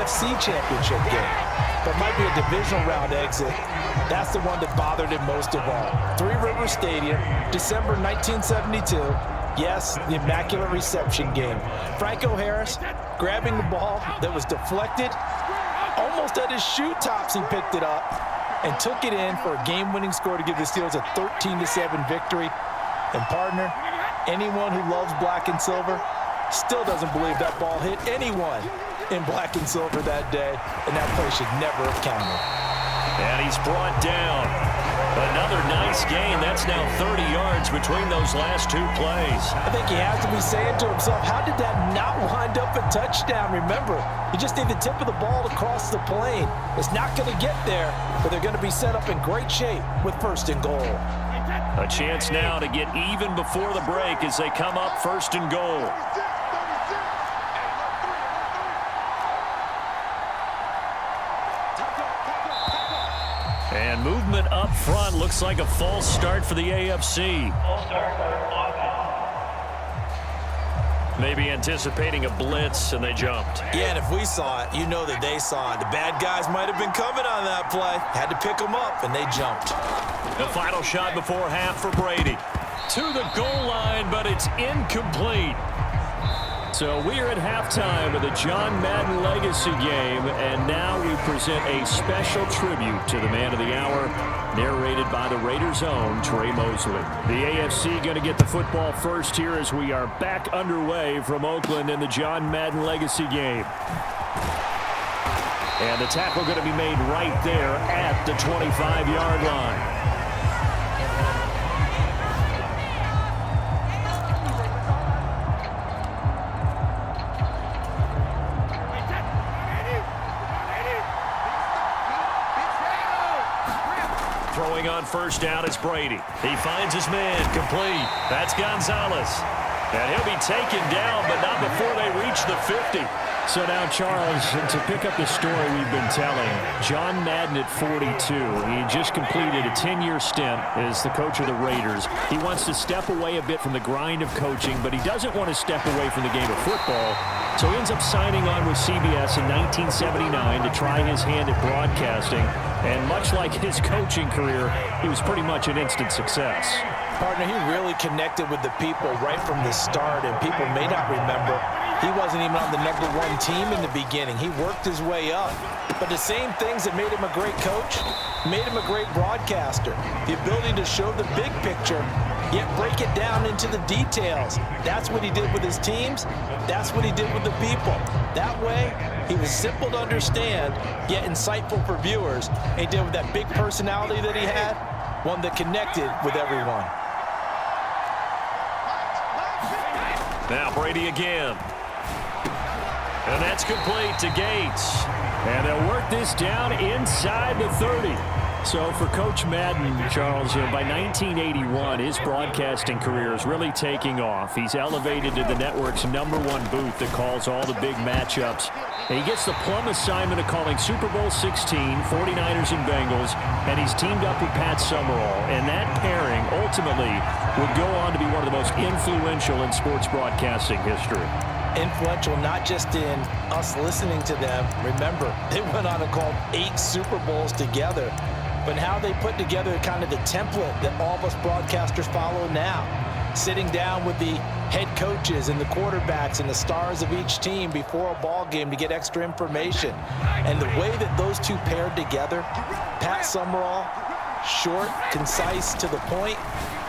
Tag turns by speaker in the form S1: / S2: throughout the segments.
S1: AFC Championship game. But might be a divisional round exit. That's the one that bothered him most of all. Three Rivers Stadium, December 1972. Yes, the Immaculate Reception game. Franco Harris grabbing the ball that was deflected. Almost at his shoe tops, he picked it up and took it in for a game-winning score to give the Steelers a 13-7 victory. And partner, anyone who loves black and silver still doesn't believe that ball hit anyone in black and silver that day, and that play should never have counted.
S2: And he's brought down. Another nice gain. That's now 30 yards between those last two plays.
S1: I think he has to be saying to himself, how did that not wind up a touchdown? Remember, you just need the tip of the ball to cross the plane. It's not going to get there, but they're going to be set up in great shape with first and goal.
S2: A chance now to get even before the break as they come up first and goal. And movement up front looks like a false start for the AFC. Maybe anticipating a blitz, and they jumped.
S1: Yeah, and if we saw it, you know that they saw it. The bad guys might have been coming on that play. Had to pick them up, and they jumped.
S2: The final shot before half for Brady. To the goal line, but it's incomplete. So we are at halftime of the John Madden Legacy game, and now we present a special tribute to the man of the hour, narrated by the Raiders' own Trey Mosley. The AFC going to get the football first here as we are back underway from Oakland in the John Madden Legacy game. And the tackle going to be made right there at the 25-yard line. Throwing on first down is Brady. He finds his man, complete. That's Gonzalez. And he'll be taken down, but not before they reach the 50. So now, Charles, to pick up the story we've been telling, John Madden at 42. He just completed a 10-year stint as the coach of the Raiders. He wants to step away a bit from the grind of coaching, but he doesn't want to step away from the game of football. So he ends up signing on with CBS in 1979 to try his hand at broadcasting. And much like his coaching career, he was pretty much an instant success.
S1: Partner, he really connected with the people right from the start, and people may not remember, he wasn't even on the #1 team in the beginning. He worked his way up. But the same things that made him a great coach made him a great broadcaster. The ability to show the big picture, yet break it down into the details. That's what he did with his teams. That's what he did with the people. That way, he was simple to understand, yet insightful for viewers. And he did with that big personality that he had, one that connected with everyone.
S2: Now Brady again. And that's complete to Gates. And they'll work this down inside the 30. So for Coach Madden, Charles, by 1981, his broadcasting career is really taking off. He's elevated to the network's #1 booth that calls all the big matchups. And he gets the plum assignment of calling Super Bowl 16, 49ers and Bengals, and he's teamed up with Pat Summerall. And that pairing ultimately would go on to be one of the most influential in sports broadcasting history.
S1: Influential not just in us listening to them. Remember, they went on to call 8 Super Bowls together. But how they put together kind of the template that all of us broadcasters follow now. Sitting down with the head coaches and the quarterbacks and the stars of each team before a ball game to get extra information. And the way that those two paired together, Pat Summerall, short, concise, to the point,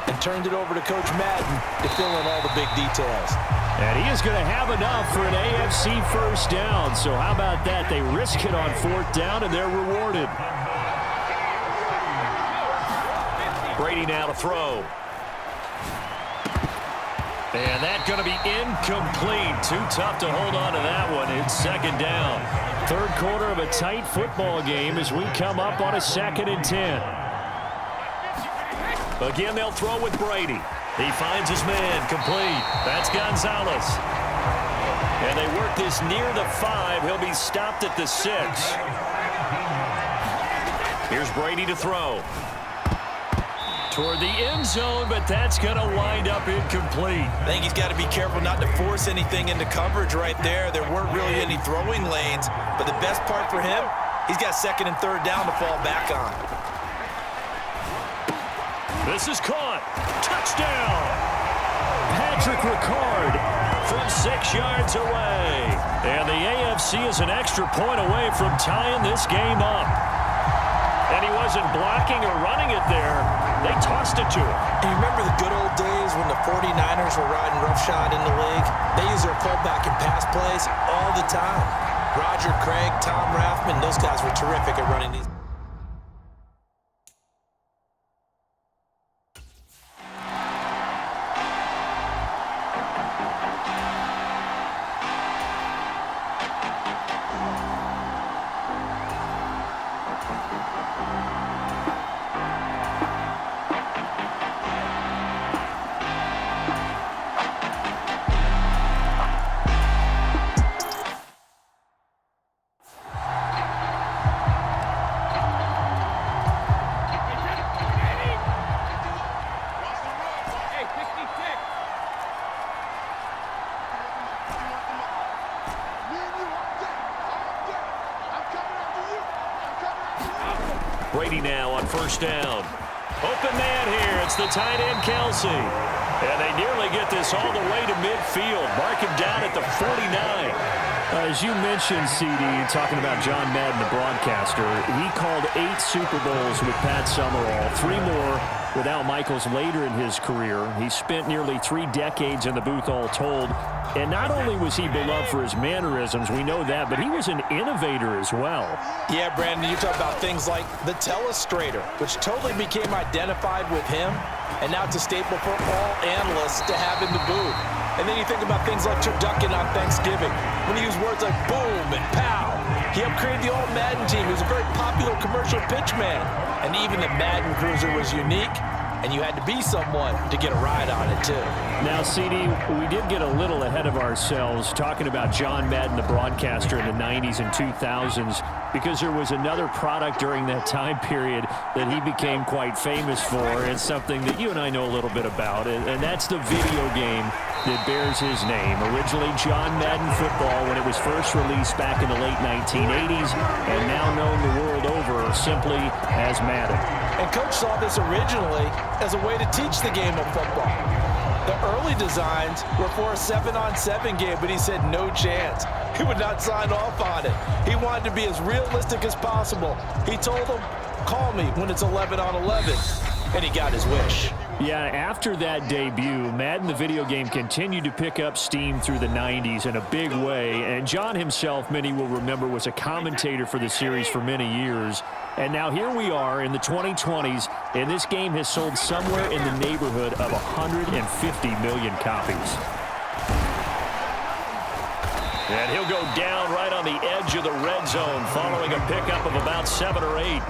S1: and turned it over to Coach Madden to fill in all the big details.
S2: And he is going to have enough for an AFC first down. So how about that? They risk it on 4th down, and they're rewarded. Brady now to throw. And that's going to be incomplete. Too tough to hold on to that one. It's 2nd down. 3rd quarter of a tight football game as we come up on a 2nd and 10. Again, they'll throw with Brady. He finds his man, complete. That's Gonzalez. And they work this near the 5. He'll be stopped at the 6. Here's Brady to throw. toward the end zone, but that's going to wind up incomplete.
S1: I think he's got to be careful not to force anything into coverage right there. There weren't really any throwing lanes, but the best part for him, he's got second and third down to fall back on.
S2: This is caught. Touchdown. Patrick Ricard from 6 yards away. And the AFC is an extra point away from tying this game up. And he wasn't blocking or running it there. They tossed it to him.
S1: And you remember the good old days when the 49ers were riding roughshod in the league? They used their fullback and pass plays all the time. Roger Craig, Tom Rathman, those guys were terrific at running these.
S2: Brady now on first down. Open man here. It's the tight end, Kelsey. And they nearly get this all the way to midfield. Mark him down at the 49.
S3: As you mentioned, CD, talking about John Madden, the broadcaster, he called 8 Super Bowls with Pat Summerall, 3 more with Al Michaels later in his career. He spent nearly 3 decades in the booth all told. And not only was he beloved for his mannerisms, we know that, but he was an innovator as well.
S1: Yeah, Brandon, you talk about things like the telestrator, which totally became identified with him, and now it's a staple for all analysts to have in the booth. And then you think about things like turducken on Thanksgiving, when he used words like boom and pow. He helped create the old Madden team. He was a very popular commercial pitch man. And even the Madden Cruiser was unique, and you had to be someone to get a ride on it, too.
S3: Now, CD, we did get a little ahead of ourselves talking about John Madden, the broadcaster in the 90s and 2000s, because there was another product during that time period that he became quite famous for, and something that you and I know a little bit about, and that's the video game that bears his name. Originally John Madden Football when it was first released back in the late 1980s, and now known the world over simply as Madden.
S1: And Coach saw this originally as a way to teach the game of football. The early designs were for a 7-on-7 game, but he said no chance. He would not sign off on it. He wanted to be as realistic as possible. He told them, call me when it's 11-on-11, and he got his wish.
S3: Yeah, after that debut, Madden the video game continued to pick up steam through the 90s in a big way, and John himself, many will remember, was a commentator for the series for many years. And now here we are in the 2020s, and this game has sold somewhere in the neighborhood of 150 million copies.
S2: And he'll go down right on the edge of the red zone following a pickup of about 7 or 8.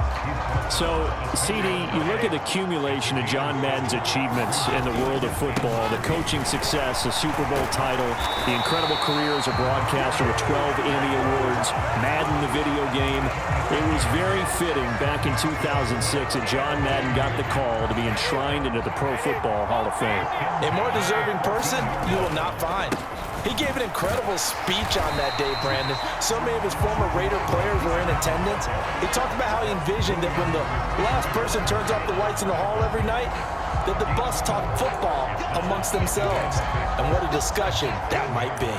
S3: So, CD, you look at the accumulation of John Madden's achievements in the world of football, the coaching success, the Super Bowl title, the incredible career as a broadcaster with 12 Emmy Awards, Madden the video game. It was very fitting back in 2006 that John Madden got the call to be enshrined into the Pro Football Hall of Fame.
S1: A more deserving person you will not find. He gave an incredible speech on that day, Brandon. So many of his former Raider players were in attendance. He talked about how he envisioned that when the last person turns off the lights in the hall every night, that the bus talk football amongst themselves. And what a discussion that might be.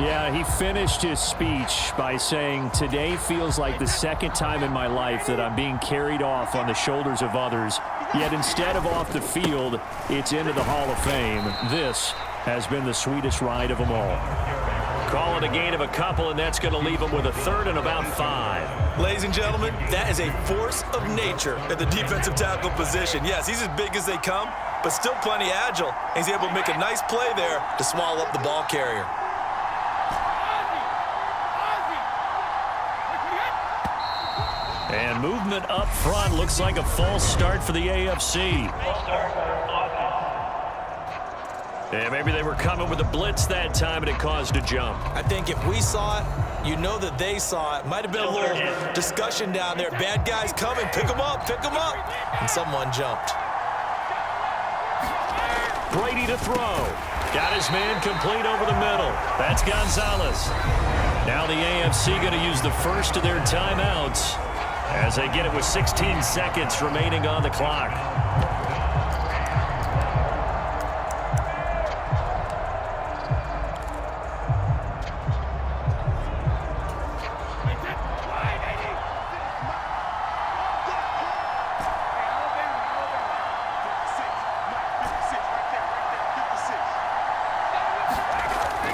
S3: Yeah, he finished his speech by saying, today feels like the second time in my life that I'm being carried off on the shoulders of others. Yet instead of off the field, it's into the Hall of Fame. This has been the sweetest ride of them all.
S2: Call it a gain of a couple, and that's going to leave them with a third and about 5.
S1: Ladies and gentlemen, that is a force of nature at the defensive tackle position. Yes, he's as big as they come, but still plenty agile. He's able to make a nice play there to swallow up the ball carrier.
S2: And movement up front looks like a false start for the AFC. And maybe they were coming with a blitz that time, and it caused a jump.
S1: I think if we saw it, you know that they saw it. Might have been a little discussion down there. Bad guys coming. Pick them up. Pick them up. And someone jumped.
S2: Brady to throw. Got his man complete over the middle. That's Gonzalez. Now the AFC going to use the first of their timeouts as they get it with 16 seconds remaining on the clock.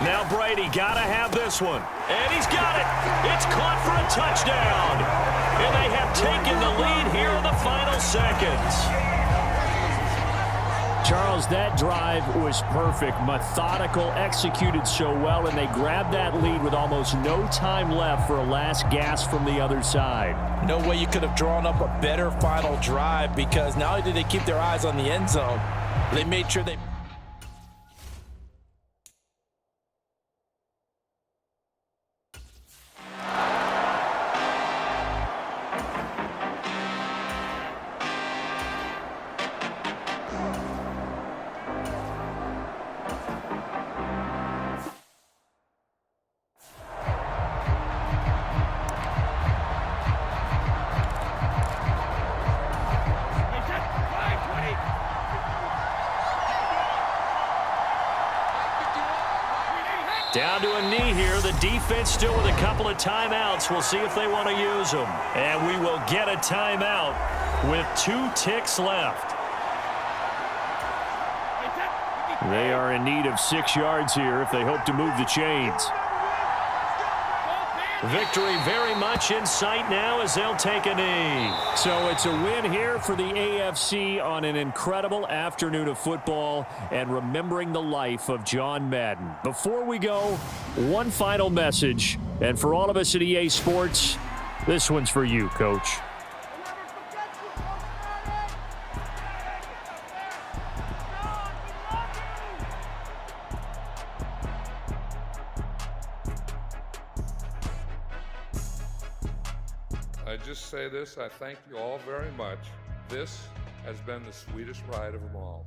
S2: Now Brady got to have this one. And he's got it. It's caught for a touchdown. And they have taken the lead here in the final seconds.
S3: Charles, that drive was perfect, methodical, executed so well, and they grabbed that lead with almost no time left for a last gasp from the other side.
S1: No way you could have drawn up a better final drive, because not only did they keep their eyes on the end zone, they made sure they...
S2: Down to a knee here. The defense still with a couple of timeouts. We'll see if they want to use them. And we will get a timeout with 2 ticks left.
S3: They are in need of 6 yards here if they hope to move the chains.
S2: Victory very much in sight now as they'll take a knee.
S3: So it's a win here for the AFC on an incredible afternoon of football and remembering the life of John Madden. Before we go, one final message. And for all of us at EA Sports, this one's for you, Coach.
S4: I just say this, I thank you all very much. This has been the sweetest ride of them all.